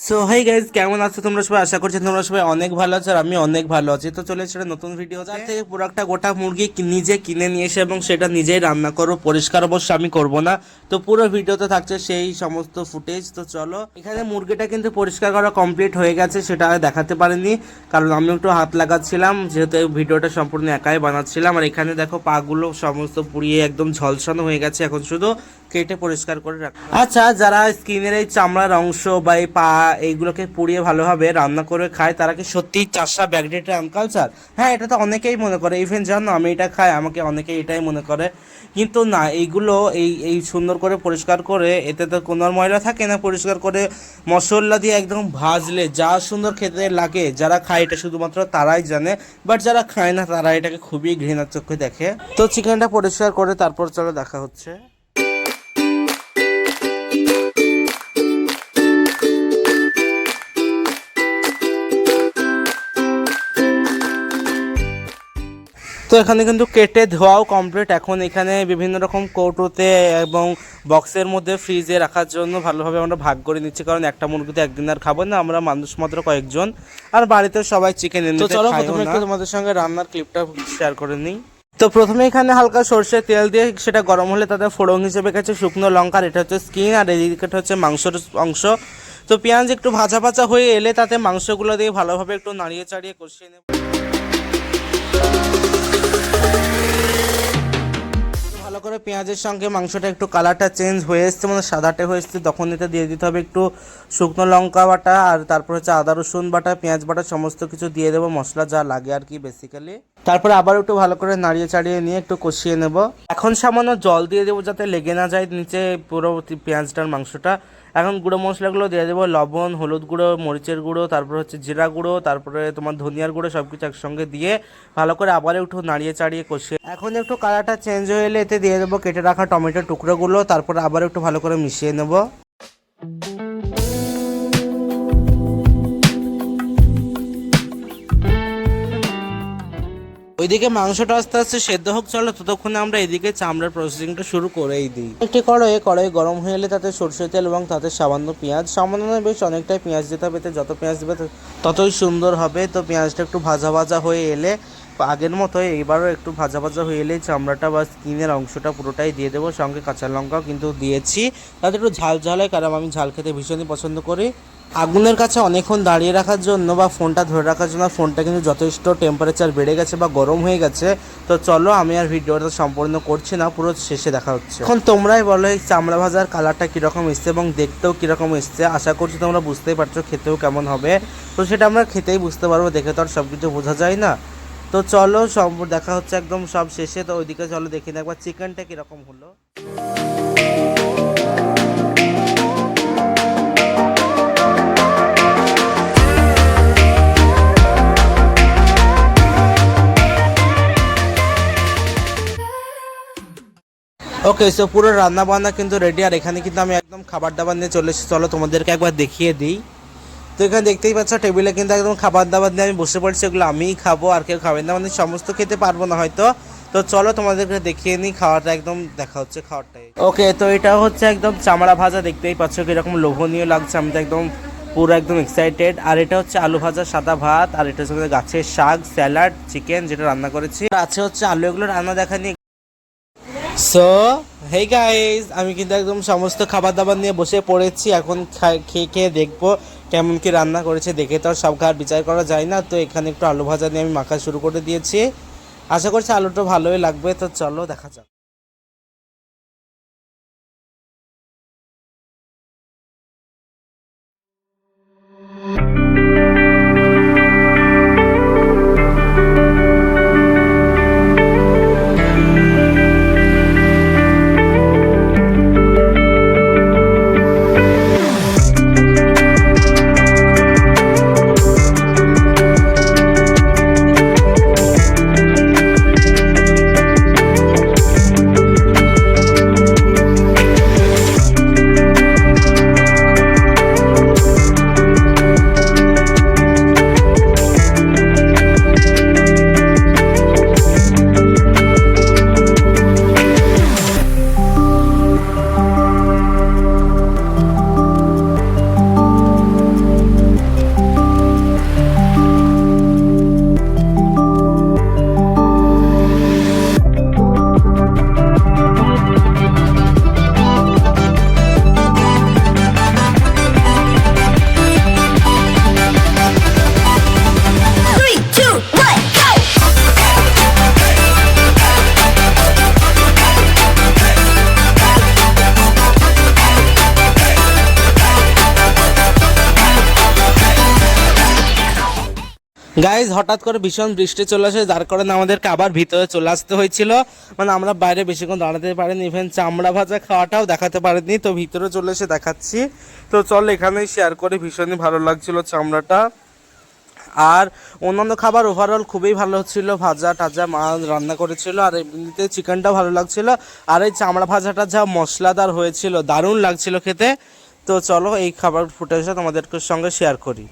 So hi guys, কেমন আছো তোমরা সবাই? আশা করছি তোমরা সবাই অনেক ভালো আছো আর আমি অনেক ভালো আছি। তো চলে এসেছে নতুন ভিডিও, যার থেকে পুরো একটা গোটা মুরগি নিজে কিনে নিয়ে এসে এবং সেটা নিজেই রান্না করো। পরিষ্কার অবশ্য আমি করব না। তো পুরো ভিডিওতে থাকছে সেই সমস্ত ফুটেজ। তো চলো, এখানে মুরগিটা কিন্তু পরিষ্কার করা কমপ্লিট হয়ে গেছে, সেটা দেখাতে পারিনি কারণ আমি একটু হাত লাগাচ্ছিলাম, যেহেতু এই ভিডিওটা সম্পূর্ণ একাই বানাচ্ছিলাম। আর এখানে দেখো পাগুলো সমস্ত পুড়িয়ে একদম ঝলসানো হয়ে গেছে, এখন শুধু কেটে পরিষ্কার করে রাখ। আচ্ছা, যারা স্কিনের এই চামড়ার অংশ বা এই পা এইগুলোকে পুড়িয়ে ভালোভাবে রান্না করে খায়, তারা কি সত্যি চাষা ব্যাকটেরিয়া কালচার? হ্যাঁ, এটা তো অনেকেই মনে করে। ইভেন জানো, আমি এটা খাই, আমাকে অনেকেই এটাই মনে করে। কিন্তু না, এইগুলো এই এই সুন্দর করে পরিষ্কার করে, এতে তো কোনো ময়লা থাকে না। পরিষ্কার করে মশলা দিয়ে একদম ভাজলে যা সুন্দর খেতে লাগে, যারা খায় এটা শুধুমাত্র তারাই জানে। বাট যারা খায় না তারা এটাকে খুবই ঘৃণার চোখে দেখে। তো চিকেনটা পরিষ্কার করে তারপর চলো দেখা হচ্ছে। তো এখানে কিন্তু কেটে ধোয়াও কমপ্লিট। এখন এখানে বিভিন্ন রকম কৌটোতে এবং বক্সের মধ্যে ফ্রিজে রাখার জন্য ভালোভাবে আমরা ভাগ করে নিচ্ছি, কারণ একটা মুরগিতে একদিন আর খাবো না, আমরা মানুষ মাত্র কয়েকজন, আর বাড়িতে সবাই চিকেন এনে। তো চলো প্রথমে একটু তোমাদের সঙ্গে রান্নার ক্লিপটা শেয়ার করে নিই। তো প্রথমে এখানে হালকা সর্ষে তেল দিয়ে সেটা গরম হলে তাতে ফোড়ন হিসেবে গেছে শুকনো লঙ্কা, এটা হচ্ছে স্কিন, আর এদিকে হচ্ছে মাংসের অংশ। তো পেঁয়াজ একটু ভাজা ভাজা হয়ে এলে তাতে মাংসগুলো দিয়ে ভালোভাবে একটু নাড়িয়ে চাড়িয়ে কষিয়ে নেব। ভালো করে পেঁয়াজের সঙ্গে মাংসটা একটু কালারটা চেঞ্জ হয়ে এসছে, মানে সাদাটে হয়ে এসছে, তখন এতে দিয়ে দিতে হবে একটু শুকনো লঙ্কা বাটা, আর তারপর হচ্ছে আদা রসুন বাটা, পেঁয়াজ বাটা, সমস্ত কিছু দিয়ে দেবো, মশলা যা লাগে আর কি বেসিক্যালি। তারপরে আবার একটু ভালো করে নাড়িয়ে চাড়িয়ে নিয়ে একটু কষিয়ে নেব। এখন সামান্য জল দিয়ে দেবো যাতে লেগে না যায় নিচে পুরো পেঁয়াজটার মাংসটা। এখন গুঁড়ো মশলাগুলো দিয়ে দেবো, লবণ, হলুদ গুঁড়ো, মরিচের গুঁড়ো, তারপর হচ্ছে জিরা গুঁড়ো, তারপরে তোমার ধনিয়ার গুঁড়ো, সব কিছু একসঙ্গে দিয়ে ভালো করে আবার একটু নাড়িয়ে চাড়িয়ে কষিয়ে। এখন একটু কালারটা চেঞ্জ হয়ে এলে এতে দিয়ে দেবো কেটে রাখা টমেটোর টুকরোগুলো, তারপরে আবার একটু ভালো করে মিশিয়ে নেব। ওইদিকে মাংসটা আস্তে আস্তে সেদ্ধ হোক, চলো ততক্ষণে আমরা এদিকে চামড়ার প্রসেসিংটা শুরু করেই দিই। একটি কড়াই গরম হয়ে এলে তাতে সরষের তেল এবং তাতে সামান্য পেঁয়াজ, সামান্য বেশ অনেকটাই পেঁয়াজ দিতে হবে, যত পেঁয়াজ দেবে ততই সুন্দর হবে। তো পেঁয়াজটা একটু ভাজা ভাজা হয়ে এলে আগের মতোই এইবারও একটু ভাজা ভাজা হয়ে এলেই চামড়াটা বা স্কিনের অংশটা পুরোটাই দিয়ে দেবো, সঙ্গে কাঁচা লঙ্কাও কিন্তু দিয়েছি, তাতে একটু ঝাল ঝাল হয়, কারণ আমি ঝাল খেতে ভীষণই পছন্দ করি। আগুনের কাছে অনেকক্ষণ দাঁড়িয়ে রাখার জন্য বা ফোনটা ধরে রাখার জন্য ফোনটা কিন্তু যথেষ্ট টেম্পারেচার বেড়ে গেছে বা গরম হয়ে গেছে। তো চলো, আমি আর ভিডিওটা সম্পূর্ণ করছি না, পুরো শেষে দেখা হচ্ছে। এখন তোমরাই বলো এই চামড়া ভাজার কালারটা কীরকম এসছে এবং দেখতেও কীরকম এসছে। আশা করছি তোমরা বুঝতেই পারছো খেতেও কেমন হবে। তো সেটা আমরা খেতেই বুঝতে পারবো, দেখে তো আর সব কিছু বোঝা যায় না। তো চলো সব দেখা হচ্ছে একদম সব শেষে। তো ওইদিকে চলো দেখি না একবার চিকেনটা কীরকম হলো। ওকে, সো পুরো রান্না বান্না কিন্তু রেডি, আর এখানে কিন্তু আমি একদম খাবার দাবার নিয়ে চলে এসেছি। চলো তোমাদেরকে একবার দেখিয়ে দিই। তো এখানে দেখতেই পাচ্ছ টেবিলে কিন্তু একদম খাবার দাবার নিয়ে আমি বসে পড়ছি, এগুলো আমিই খাবো, আর কেউ খাবেন না, মানে সমস্ত খেতে পারবো না হয়তো। তো চলো তোমাদেরকে দেখিয়ে নিই খাওয়াটা, একদম দেখা হচ্ছে খাওয়াটাই। ওকে, তো এটা হচ্ছে একদম চামড়া ভাজা, দেখতেই পাচ্ছ কিরকম লোভনীয় লাগছে, আমি তো একদম পুরো একদম এক্সাইটেড। আর এটা হচ্ছে আলু ভাজা, সাদা ভাত, আর এটা হচ্ছে গাছের শাক, স্যালাড, চিকেন যেটা রান্না করেছি, আছে হচ্ছে আলু, এগুলো রান্না দেখা নিয়ে। সো হেই গাইজ, আমি কিন্তু একদম সমস্ত খাবার দাবার নিয়ে বসে পড়েছি। এখন খেয়ে খেয়ে দেখবো কেমন কি রান্না করেছে, দেখে তো আর সব খাবার বিচার করা যায় না। তো এখানে একটু আলু ভাজা নিয়ে আমি মাখা শুরু করে দিয়েছি, আশা করছি আলুটা ভালোই লাগবে। তো চলো দেখা যাক। গাইজ হঠাৎ করে ভীষণ বৃষ্টি চলে আসে, যার কারণে আমাদেরকে আবার ভিতরে চলে আসতে হয়েছিল। মানে আমরা বাইরে বেশিক্ষণ দাঁড়াতে পারিনি, ইভেন চামড়া ভাজা খাওয়াটাও দেখাতে পারিনি, তো ভিতরে চলে এসে দেখাচ্ছি। তো চল এখানেই শেয়ার করে, ভীষণই ভালো লাগছিল চামড়াটা। আর অন্যান্য খাবার ওভারঅল খুবই ভালো হচ্ছিল, ভাজা টাজা মা রান্না করেছিল, আর এমনিতে চিকেনটাও ভালো লাগছিল। আর এই চামড়া ভাজাটা যা মশলাদার হয়েছিল, দারুণ লাগছিল খেতে। তো চলো এই খাবার ফুটেজটা তোমাদের সঙ্গে শেয়ার করি।